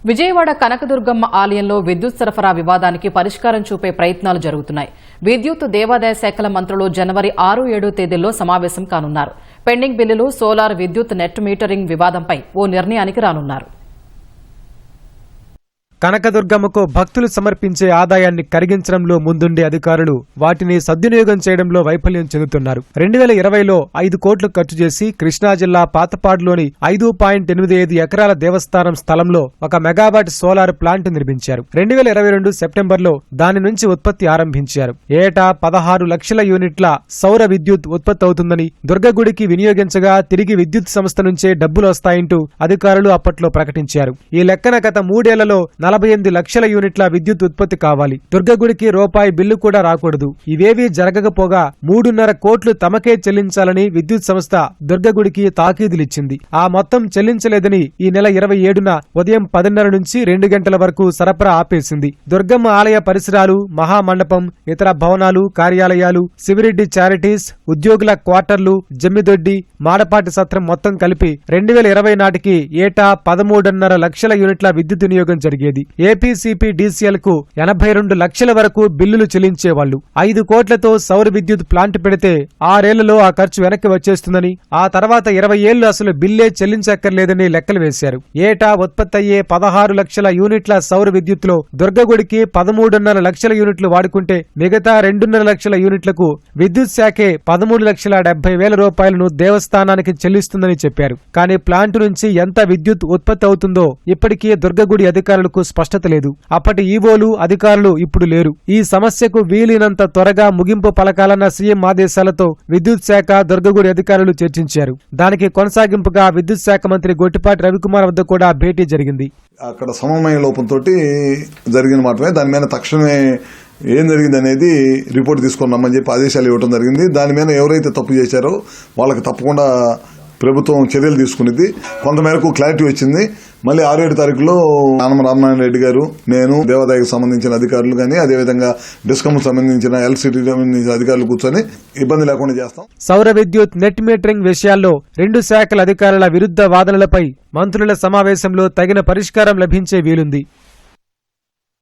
విజయవాడ కనకదుర్గమ్మ ఆలయంలో విద్యుత్ సరఫరా వివాదానికి పరిష్కారం చూపే ప్రయత్నాలు జరుగుతున్నాయి. విద్యుత్ దేవాదాయ శాఖల మంత్రులు జనవరి 6-7 తేదీల్లో సమావేశం కానున్నారు. పెండింగ్ బిల్లులు, సోలార్ విద్యుత్ నెట్ మీటరింగ్ వివాదంపై ఓ నిర్ణయానికి రానున్నారు. కనకదుర్గమ్మకు భక్తులు సమర్పించే ఆదాయాన్ని కరిగించడంలో ముందుండే అధికారులు వాటిని సద్వినియోగం చేయడంలో వైఫల్యం చెందుతున్నారు. 2020లో 5 కోట్లు ఖర్చు చేసి కృష్ణా జిల్లా పాతపాడులోని 5.85 ఎకరాల దేవస్థానం స్థలంలో 1 మెగావాట్ సోలార్ ప్లాంట్ నిర్మించారు. 2022 సెప్టెంబర్లో దాని నుంచి ఉత్పత్తి ఆరంభించారు. ఏటా 16 లక్షల యూనిట్ల సౌర విద్యుత్ ఉత్పత్తి అవుతుందని, దుర్గగుడికి వినియోగించగా తిరిగి విద్యుత్ సంస్థ నుంచే డబ్బులు వస్తాయంటూ అధికారులు అప్పట్లో ప్రకటించారు. ఈ లెక్కన గత 3 ఏళ్లలో 48 లక్షల యూనిట్ల విద్యుత్ ఉత్పత్తి కావాలి. దుర్గగుడికి రూపాయి బిల్లు కూడా రాకూడదు. ఇవేవీ జరగకపోగా 3.5 కోట్లు తమకే చెల్లించాలని విద్యుత్ సంస్థ దుర్గగుడికి తాకీదులిచ్చింది. ఆ మొత్తం చెల్లించలేదని ఈ నెల 27న ఉదయం 10:30 నుంచి 2 గంటల వరకు సరఫరా ఆపేసింది. దుర్గమ్మ ఆలయ పరిసరాలు, మహామండపం, ఇతర భవనాలు, కార్యాలయాలు, శివిరెడ్డి చారిటీస్, ఉద్యోగుల క్వార్టర్లు, జమ్మిదొడ్డి, మాడపాటి సత్రం మొత్తం కలిపి 2020 నాటికి ఏటా 13.5 లక్షల యూనిట్ల విద్యుత్ వినియోగం జరిగేది. ఏపీసీపీడీసీఎల్ కు 82 లక్షల వరకు బిల్లులు చెల్లించేవాళ్లు. 5 కోట్లతో సౌర విద్యుత్ ప్లాంట్ పెడితే 6 ఏళ్లలో ఆ ఖర్చు వెనక్కి వచ్చేస్తుందని, ఆ తర్వాత 20 ఏళ్లు అసలు బిల్లే చెల్లించక్కర్లేదని లెక్కలు వేశారు. ఏటా ఉత్పత్తి అయ్యే 16 లక్షల యూనిట్ల సౌర విద్యుత్లో దుర్గగుడికి 13.5 లక్షల యూనిట్లు వాడుకుంటే మిగతా 2.5 లక్షల యూనిట్లకు విద్యుత్ శాఖే 13,70,000 రూపాయలను దేవస్థానానికి చెల్లిస్తుందని చెప్పారు. కానీ ప్లాంట్ నుంచి ఎంత విద్యుత్ ఉత్పత్తి అవుతుందో ఇప్పటికీ దుర్గగుడి అధికారులకు స్పష్టత లేదు. అప్పటి ఈవోలు, అధికారులు ఇప్పుడు లేరు. ఈ సమస్యకు వీలైనంత త్వరగా ముగింపు పలకాలన్న సీఎం ఆదేశాలతో విద్యుత్ శాఖ, దుర్గగుడి అధికారులు చర్చించారు. దానికి కొనసాగింపుగా విద్యుత్ శాఖ మంత్రి గొట్టిపాటి రవికుమార్ వద్ద కూడా భేటీ జరిగింది. అక్కడ సమన్వయ లోపంతో జరిగిన మాత్రమే దాని మీద తక్షణమే ఏం జరిగింది అనేది రిపోర్ట్ తీసుకొని రమ్మని చెప్పి ఆదేశాలు ఇవ్వడం జరిగింది. దాని మీద ఎవరైతే తప్పు చేశారో వాళ్ళకి తప్పకుండా ప్రభుత్వం చర్యలు తీసుకునేది. కొంతమేరకు క్లారిటీ వచ్చింది. మళ్ళీ 6-7 తారీఖులో ఆనమ రామనారాయణ రెడ్డి గారు, నేను, దేవాదాయకు సంబంధించిన అధికారులు కానీ, అదేవిధంగా డిస్కమ్ సంబంధించిన ఎల్సిటీ సంబంధించిన అధికారులు కూర్చొని ఇబ్బంది లేకుండా చేస్తాం. సౌర విద్యుత్ నెట్ మీటరింగ్ విషయాల్లో 2 శాఖల అధికారుల విరుద్ధ వాదనలపై మంత్రుల సమావేశంలో తగిన పరిష్కారం లభించే వీలుంది.